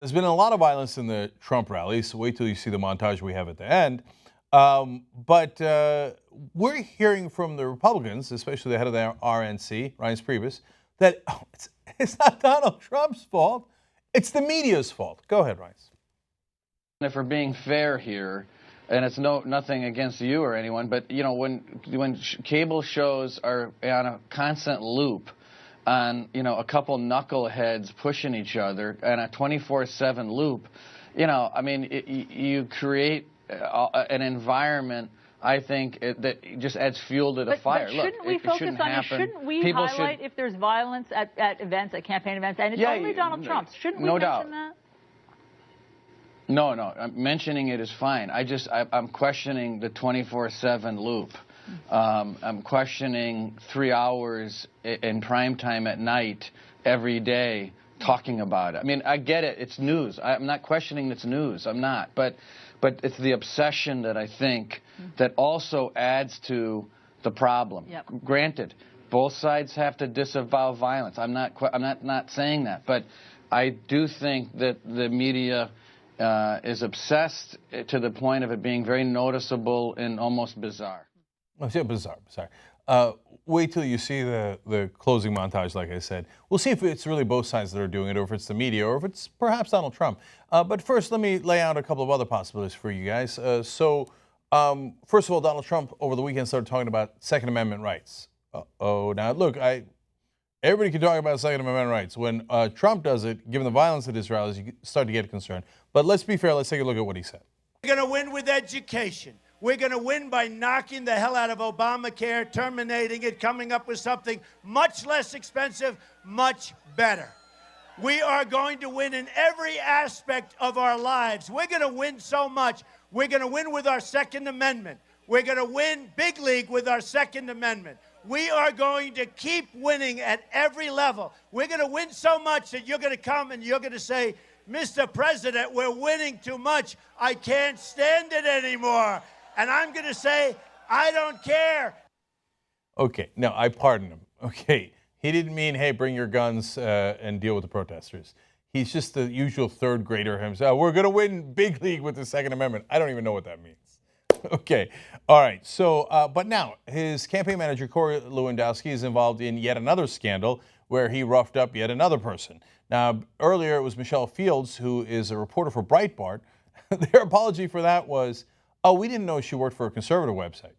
There's been a lot of violence in the Trump rallies. So wait till you see the montage we have at the end. But we're hearing from the Republicans, especially the head of the RNC, Reince Priebus, that it's not Donald Trump's fault. It's the media's fault. Go ahead, Reince. If we're being fair here, and it's nothing against you or anyone, but you know when cable shows are on a constant loop on a couple knuckleheads pushing each other and a 24/7 loop, I mean you create an environment. I think that just adds fuel to the fire. But shouldn't we focus on it? Shouldn't we highlight if there's violence at events, at campaign events, and it's only Donald Trump's? Shouldn't we mention that? No, mentioning it is fine. I'm questioning the 24/7 loop. I'm questioning 3 hours in prime time at night every day talking about it. I mean, I get it. It's news. I'm not questioning it's news. I'm not. But it's the obsession that I think that also adds to the problem. Yep. Granted, both sides have to disavow violence. I'm not saying that. But I do think that the media is obsessed to the point of it being very noticeable and almost bizarre. Oh, yeah, bizarre. Wait till you see the closing montage, like I said. We'll see if it's really both sides that are doing it, or if it's the media, or if it's perhaps Donald Trump. But first, let me lay out a couple of other possibilities for you guys. First of all, Donald Trump over the weekend started talking about Second Amendment rights. Now look, everybody can talk about Second Amendment rights. When Trump does it, given the violence at his rallies, you start to get concerned. But let's be fair. Let's take a look at what he said. We're going to win with education. We're going to win by knocking the hell out of Obamacare, terminating it, coming up with something much less expensive, much better. We are going to win in every aspect of our lives. We're going to win so much. We're going to win with our Second Amendment. We're going to win big league with our Second Amendment. We are going to keep winning at every level. We're going to win so much that you're going to come and you're going to say, Mr. President, we're winning too much. I can't stand it anymore. And I'm going to say, I don't care. Okay, no, I pardon him. Okay, he didn't mean, hey, bring your guns and deal with the protesters. He's just the usual third grader himself. We're going to win big league with the Second Amendment. I don't even know what that means. Okay, all right. So, but now his campaign manager, Corey Lewandowski, is involved in yet another scandal where he roughed up yet another person. Now, earlier it was Michelle Fields, who is a reporter for Breitbart. Their apology for that was, oh, we didn't know she worked for a conservative website.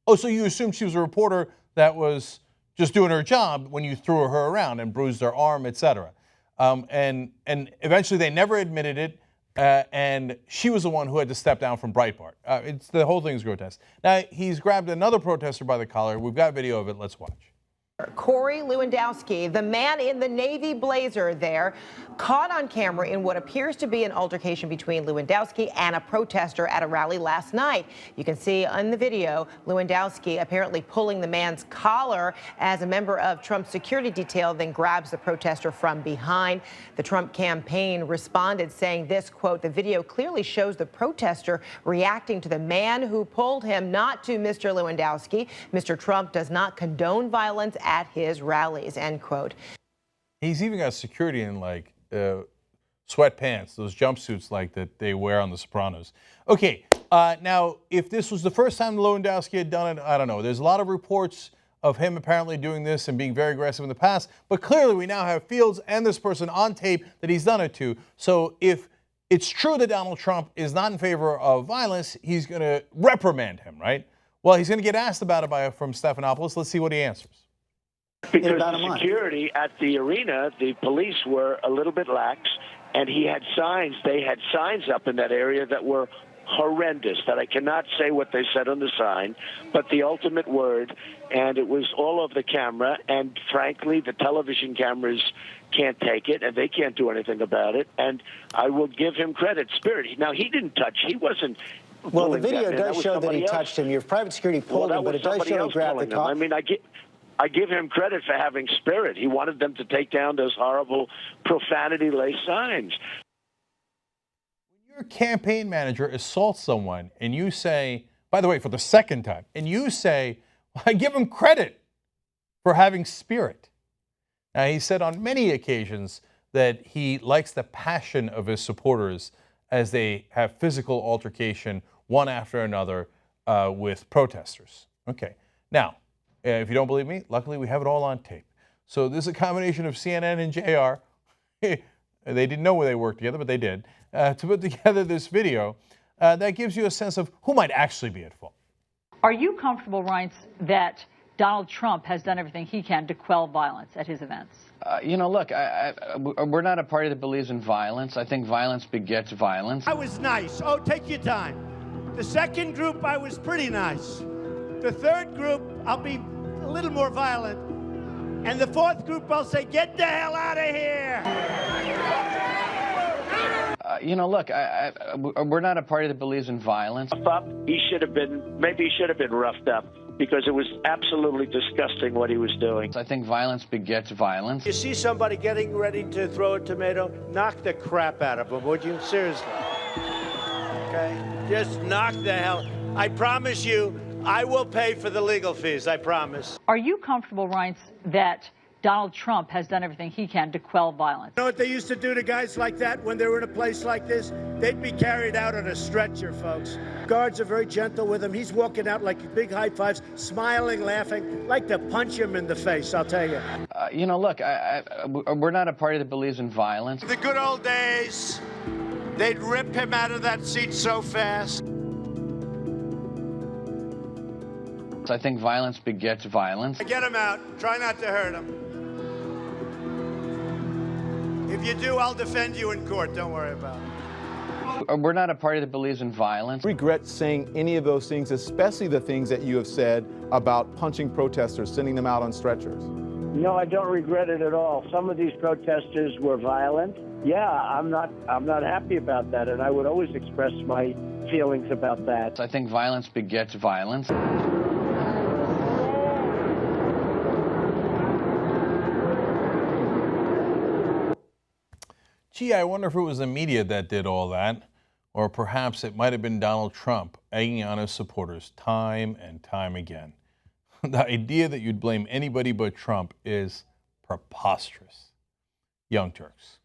Oh, so you assumed she was a reporter that was just doing her job when you threw her around and bruised her arm, etc. And eventually they never admitted it, and she was the one who had to step down from Breitbart. The whole thing is grotesque. Now, he's grabbed another protester by the collar. We've got video of it. Let's watch. Corey Lewandowski, the man in the navy blazer there, caught on camera in what appears to be an altercation between Lewandowski and a protester at a rally last night. You can see on the video Lewandowski apparently pulling the man's collar as a member of Trump's security detail then grabs the protester from behind. The Trump campaign responded saying this, quote, the video clearly shows the protester reacting to the man who pulled him, not to Mr. Lewandowski. Mr. Trump does not condone violence at his rallies, end quote. He's even got security in like sweatpants, those jumpsuits like that they wear on The Sopranos. Okay, now if this was the first time Lewandowski had done it, I don't know. There's a lot of reports of him apparently doing this and being very aggressive in the past, but clearly we now have Fields and this person on tape that he's done it to. So if it's true that Donald Trump is not in favor of violence, he's going to reprimand him, right? Well, he's going to get asked about it from Stephanopoulos. Let's see what he answers. Because the security at the arena, the police were a little bit lax, and he had signs. They had signs up in that area that were horrendous, that I cannot say what they said on the sign, but the ultimate word, and it was all over the camera, and frankly, the television cameras can't take it, and they can't do anything about it, and I will give him credit. Spirit. Now, he didn't touch. He wasn't. Well, the video does show that he touched him. Your private security pulled him, but it does show he grabbed the collar. I mean, I give him credit for having spirit. He wanted them to take down those horrible profanity-laced signs. When your campaign manager assaults someone and you say, by the way, for the second time, and you say, well, I give him credit for having spirit. Now, he said on many occasions that he likes the passion of his supporters as they have physical altercation one after another with protesters. Okay, now, if you don't believe me, luckily we have it all on tape. So this is a combination of CNN and JR. They didn't know where they worked together, but they did, to put together this video that gives you a sense of who might actually be at fault. Are you comfortable, Reince, that Donald Trump has done everything he can to quell violence at his events? You know, look, we're not a party that believes in violence. I think violence begets violence. I was nice. Oh, take your time. The second group, I was pretty nice. The third group, I'll be a little more violent. And the fourth group, I'll say, get the hell out of here. You know, look, we're not a party that believes in violence. He should have been, maybe he should have been roughed up, because it was absolutely disgusting what he was doing. I think violence begets violence. You see somebody getting ready to throw a tomato, knock the crap out of them, would you? Seriously. Okay? Just knock the hell. I promise you, I will pay for the legal fees, I promise. Are you comfortable, Reince, that Donald Trump has done everything he can to quell violence? You know what they used to do to guys like that when they were in a place like this? They'd be carried out on a stretcher, folks. Guards are very gentle with him. He's walking out like big high fives, smiling, laughing. Like to punch him in the face, I'll tell you. You know, look, we're not a party that believes in violence. The good old days, they'd rip him out of that seat so fast. I think violence begets violence. Get him out. Try not to hurt him. If you do, I'll defend you in court. Don't worry about it. We're not a party that believes in violence. I regret saying any of those things, especially the things that you have said about punching protesters, sending them out on stretchers. No, I don't regret it at all. Some of these protesters were violent. Yeah, I'm not happy about that, and I would always express my feelings about that. I think violence begets violence. Gee, I wonder if it was the media that did all that, or perhaps it might have been Donald Trump egging on his supporters time and time again. The idea that you'd blame anybody but Trump is preposterous. Young Turks.